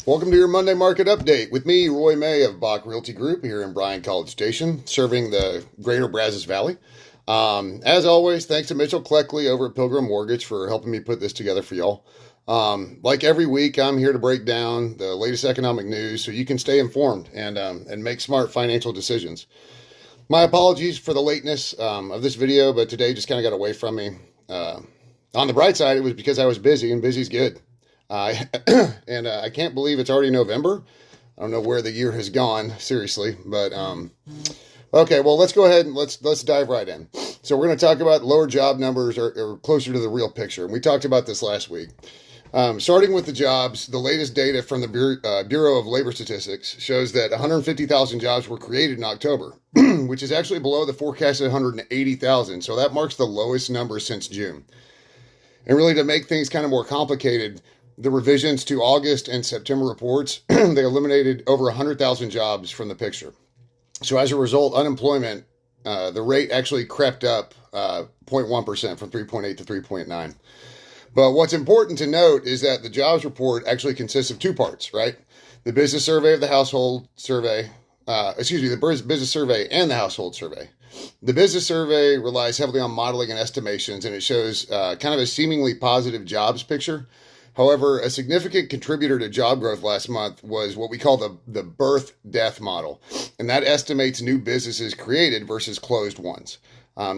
Welcome to your Monday Market Update with me, Roy May of Bach Realty Group here in Bryan College Station, serving the greater Brazos Valley. As always, thanks to Mitchell Cleckley over at Pilgrim Mortgage for helping me put this together for y'all. Like every week, I'm here to break down the latest economic news so you can stay informed and make smart financial decisions. My apologies for the lateness of this video, but today just kind of got away from me. On the bright side, it was because I was busy, and busy's good. I can't believe it's already November. I don't know where the year has gone, seriously, but okay, well, let's go ahead and let's dive right in. So we're going to talk about lower job numbers or closer to the real picture. And we talked about this last week. Starting with the jobs, the latest data from the Bureau of Labor Statistics shows that 150,000 jobs were created in October, which is actually below the forecasted 180,000. So that marks the lowest number since June. And really, to make things kind of more complicated, the revisions to August and September reports, they eliminated over 100,000 jobs from the picture. So as a result, unemployment, the rate actually crept up 0.1% from 3.8 to 3.9. But what's important to note is that the jobs report actually consists of two parts, right? The business survey of the household survey, the business survey and the household survey. The business survey relies heavily on modeling and estimations, and it shows kind of a seemingly positive jobs picture. However, a significant contributor to job growth last month was what we call the birth-death model, and that estimates new businesses created versus closed ones.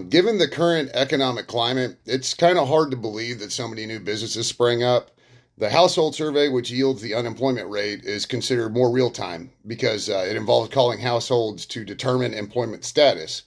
Given the current economic climate, it's kind of hard to believe that so many new businesses sprang up. The household survey, which yields the unemployment rate, is considered more real-time because it involves calling households to determine employment status.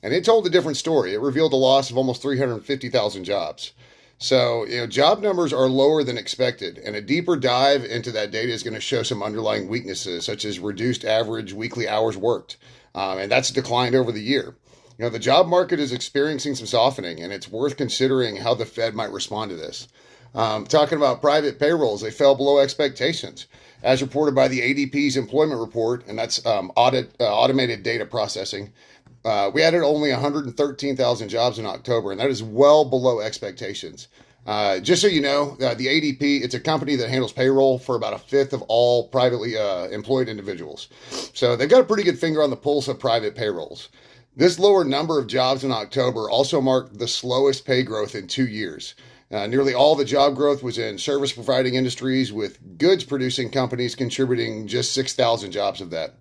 And it told a different story. It revealed a loss of almost 350,000 jobs. So, job numbers are lower than expected, and a deeper dive into that data is going to show some underlying weaknesses, such as reduced average weekly hours worked, and that's declined over the year. The job market is experiencing some softening, and it's worth considering how the Fed might respond to this. Talking about private payrolls, they fell below expectations, as reported by the ADP's employment report, and that's automated data processing. We added only 113,000 jobs in October, and that is well below expectations. Just so you know, the ADP, it's a company that handles payroll for about a fifth of all privately employed individuals. So they've got a pretty good finger on the pulse of private payrolls. This lower number of jobs in October also marked the slowest pay growth in 2 years. Nearly all the job growth was in service-providing industries, with goods-producing companies contributing just 6,000 jobs of that.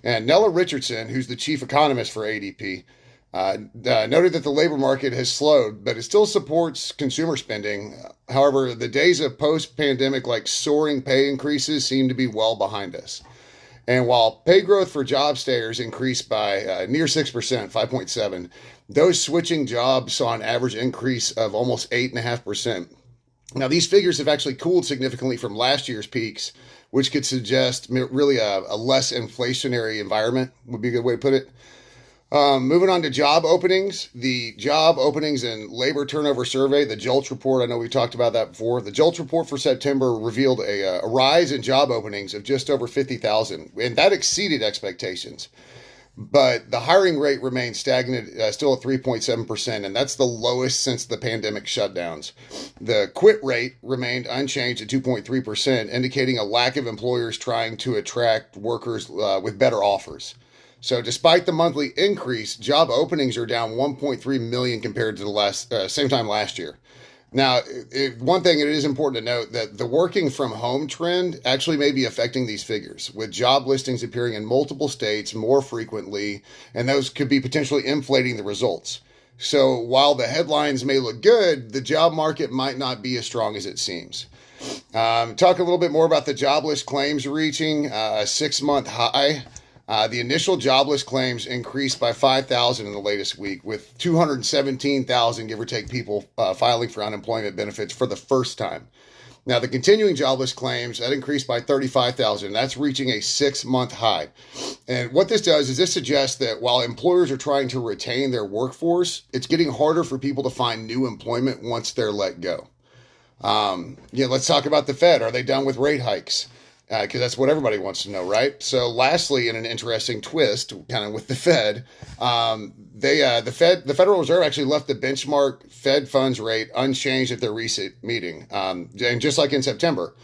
And Nella Richardson, who's the chief economist for ADP, noted that the labor market has slowed, but it still supports consumer spending. However, the days of post-pandemic soaring pay increases seem to be well behind us. And while pay growth for job stayers increased by near 6%, 5.7%, those switching jobs saw an average increase of almost 8.5%. Now, these figures have actually cooled significantly from last year's peaks, which could suggest really a less inflationary environment, would be a good way to put it. Moving on to job openings, the Job Openings and Labor Turnover Survey, the JOLTS report, I know we talked about that before. The JOLTS report for September revealed a rise in job openings of just over 50,000, and that exceeded expectations. But the hiring rate remains stagnant, still at 3.7%, and that's the lowest since the pandemic shutdowns. The quit rate remained unchanged at 2.3%, indicating a lack of employers trying to attract workers with better offers. So despite the monthly increase, job openings are down 1.3 million compared to the same time last year. Now, one thing, it is important to note that the working from home trend actually may be affecting these figures, with job listings appearing in multiple states more frequently, and those could be potentially inflating the results. So while the headlines may look good, the job market might not be as strong as it seems. Talk a little bit more about the jobless claims reaching a 6-month high. The initial jobless claims increased by 5,000 in the latest week, with 217,000, give or take, people filing for unemployment benefits for the first time. Now, the continuing jobless claims, that increased by 35,000. That's reaching a 6-month high. And what this does is this suggests that while employers are trying to retain their workforce, it's getting harder for people to find new employment once they're let go. Let's talk about the Fed. Are they done with rate hikes? Because that's what everybody wants to know, right? So lastly, in an interesting twist, kind of with the Fed, the Federal Reserve actually left the benchmark Fed funds rate unchanged at their recent meeting. And just like in September,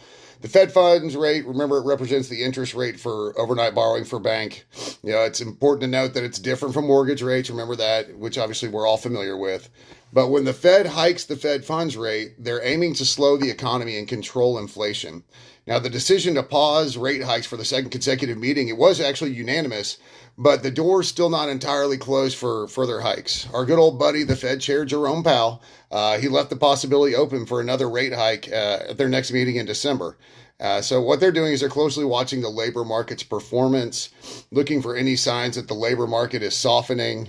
The Fed funds rate, remember, it represents the interest rate for overnight borrowing for bank. It's important to note that it's different from mortgage rates. Remember that, which obviously we're all familiar with. But when the Fed hikes the Fed funds rate, they're aiming to slow the economy and control inflation. Now, the decision to pause rate hikes for the second consecutive meeting, it was actually unanimous, but the door's still not entirely closed for further hikes. Our good old buddy, the Fed Chair Jerome Powell, he left the possibility open for another rate hike at their next meeting in December. So what they're doing is they're closely watching the labor market's performance, looking for any signs that the labor market is softening.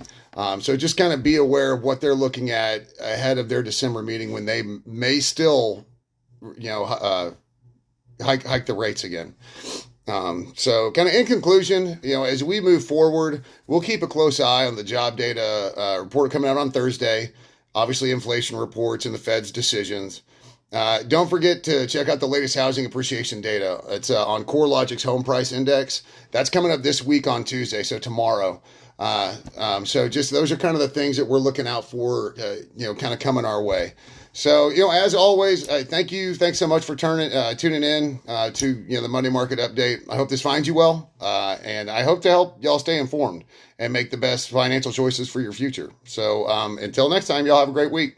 So just kind of be aware of what they're looking at ahead of their December meeting when they may still, hike the rates again. So kind of in conclusion, as we move forward, we'll keep a close eye on the job data report coming out on Thursday, obviously inflation reports and the Fed's decisions. Don't forget to check out the latest housing appreciation data. It's on CoreLogic's home price index. That's coming up this week on Tuesday, so tomorrow. So just those are kind of the things that we're looking out for, kind of coming our way. So, as always, thank you. Thanks so much for tuning in to, the Monday Market Update. I hope this finds you well, and I hope to help y'all stay informed and make the best financial choices for your future. So until next time, y'all have a great week.